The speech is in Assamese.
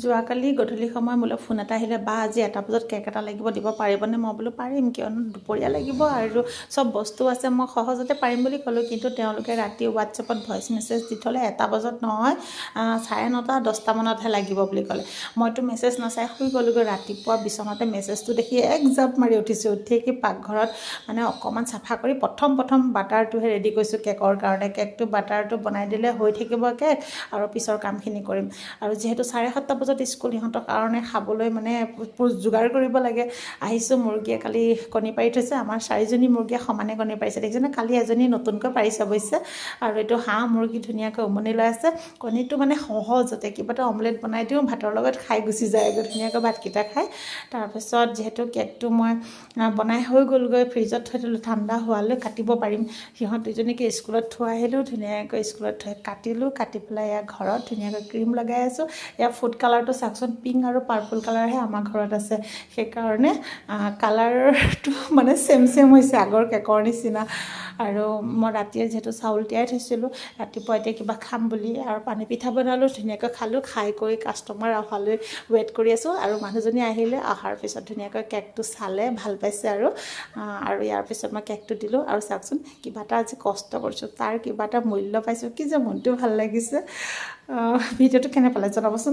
যোৱাকালি গধূলি সময় মোলৈ ফোন এটা আহিলে, বা আজি 1টা বজাত কেক এটা লাগিব, দিব পাৰিবনে? মই বোলো পাৰিম, কিয়নো দুপৰীয়া লাগিব আৰু চব বস্তু আছে, মই সহজতে পাৰিম বুলি ক'লোঁ। কিন্তু তেওঁলোকে ৰাতি হোৱাটছএপত ভইচ মেছেজ দি থ'লে 1টা বজাত নহয়, 9:30 10টা মানতহে লাগিব বুলি ক'লে। মইতো মেছেজ নাচাই শুই গ'লোগৈ। ৰাতিপুৱা বিচনাতে মেছেজটো দেখি এক জাপ মাৰি উঠিছোঁ। উঠি কি পাকঘৰত মানে অকণমান চাফা কৰি প্ৰথম বাটাৰটোহে ৰেডি কৰিছোঁ কেকৰ কাৰণে। কেকটো বাটাৰটো বনাই দিলে হৈ থাকিব কেক, আৰু পিছৰ কামখিনি কৰিম। আৰু যিহেতু 7:30 বজাত স্কুল, সিহঁতৰ কাৰণে খাবলৈ মানে যোগাৰ কৰিব লাগে। আহিছোঁ, মুৰ্গীয়ে কালি কণী পাৰি থৈছে। আমাৰ 4জনী মুৰ্গীয়ে সমানে কণী পাৰিছে, দেখিছেনে? কালি এজনী নতুনকৈ পাৰিছে অৱশ্যে। আৰু এইটো হাঁহ মুৰ্গী ধুনীয়াকৈ উমনি লৈ আছে। কণীটো মানে সহজতে কিবা এটা অমলেট বনাই দিওঁ, ভাতৰ লগত খাই গুচি যায়, ধুনীয়াকৈ ভাতকেইটা খায়। তাৰপিছত যিহেতু কেকটো মই বনাই হৈ গ'লগৈ, ফ্ৰিজত থৈ দিলোঁ, ঠাণ্ডা হোৱালৈ কাটিব পাৰিম। সিহঁত দুজনীকে স্কুলত থৈ আহিলোঁ, ধুনীয়াকৈ স্কুলত থৈ কাটিলোঁ। কাটি পেলাই ইয়াৰ ঘৰত ধুনীয়াকৈ ক্ৰীম লগাই আছোঁ। ইয়াৰ ফুড কালাৰটো চাওকচোন, পিংক আৰু পাৰ্পল কালাৰহে আমাৰ ঘৰত আছে। সেইকাৰণে কালাৰটো মানে ছেম হৈছে আগৰ কেকৰ নিচিনা। আৰু মই ৰাতিয়ে যিহেতু চাউল তিয়াই থৈছিলোঁ, ৰাতিপুৱা এতিয়া কিবা খাম বুলি আৰু পানী পিঠা বনালোঁ, ধুনীয়াকৈ খালোঁ। খাই কৰি কাষ্টমাৰ অহালৈ ৱেইট কৰি আছোঁ। আৰু মানুহজনী আহিলে, অহাৰ পিছত ধুনীয়াকৈ কেকটো চালে, ভাল পাইছে। আৰু ইয়াৰ পিছত মই কেকটো দিলোঁ। আৰু চাওকচোন, কিবা এটা আজি কষ্ট কৰিছোঁ, তাৰ কিবা এটা মূল্য পাইছোঁ, কি যে মনটো ভাল লাগিছে। ভিডিঅ'টো কেনে পালে জনাবচোন।